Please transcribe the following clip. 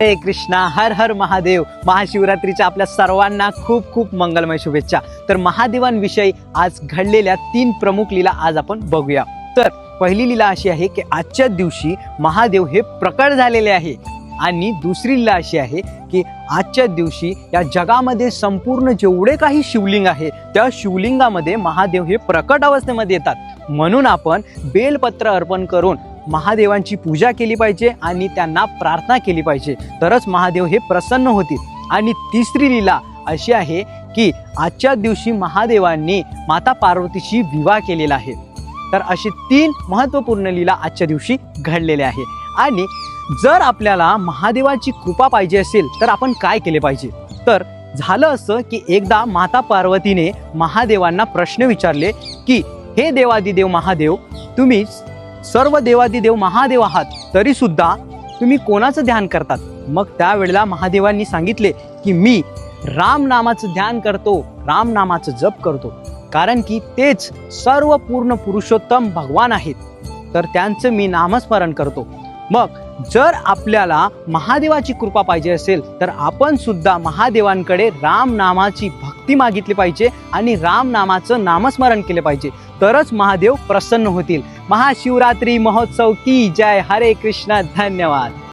हरे कृष्णा, हर हर महादेव. महाशिवरात्रीच्या आपल्या सर्वांना खूप खूप मंगलमय शुभेच्छा. तर महादेवांविषयी आज घडलेल्या 3 प्रमुख लीला आज आपण बघूया. तर पहिली लीला अशी आहे की आजच्या दिवशी महादेव हे प्रकट झालेले आहे. आणि दुसरी लीला अशी आहे की आजच्या दिवशी या जगामध्ये संपूर्ण जेवढे काही शिवलिंग आहे त्या शिवलिंगामध्ये महादेव हे प्रकट अवस्थेमध्ये येतात. म्हणून आपण बेलपत्र अर्पण करून महादेवांची पूजा केली पाहिजे आणि त्यांना प्रार्थना केली पाहिजे, तरच महादेव हे प्रसन्न होतील. आणि तिसरी लीला अशी आहे की आजच्या दिवशी महादेवांनी माता पार्वतीशी विवाह केलेला आहे. तर अशी 3 महत्त्वपूर्ण लीला आजच्या दिवशी घडलेल्या आहे. आणि जर आपल्याला महादेवाची कृपा पाहिजे असेल तर आपण काय केले पाहिजे? तर झालं असं की एकदा माता पार्वतीने महादेवांना प्रश्न विचारले की हे देवादिदेव महादेव, तुम्ही सर्व देवादिदेव महादेव आहात, तरी सुद्धा तुम्ही कोणाचं ध्यान करतात? मग त्यावेळेला महादेवांनी सांगितले की मी राम नामाचं ध्यान करतो, राम नामाचं जप करतो, कारण की तेच सर्व पूर्ण पुरुषोत्तम भगवान आहेत, तर त्यांचं मी नामस्मरण करतो. मग जर आपल्याला महादेवाची कृपा पाहिजे असेल तर आपण सुद्धा महादेवांकडे राम नामाची भक्ती मागितली पाहिजे आणि राम नामाचं नामस्मरण केले पाहिजे, तरच महादेव प्रसन्न होतील. महाशिवरात्री महोत्सव की जय. हरे कृष्ण. धन्यवाद.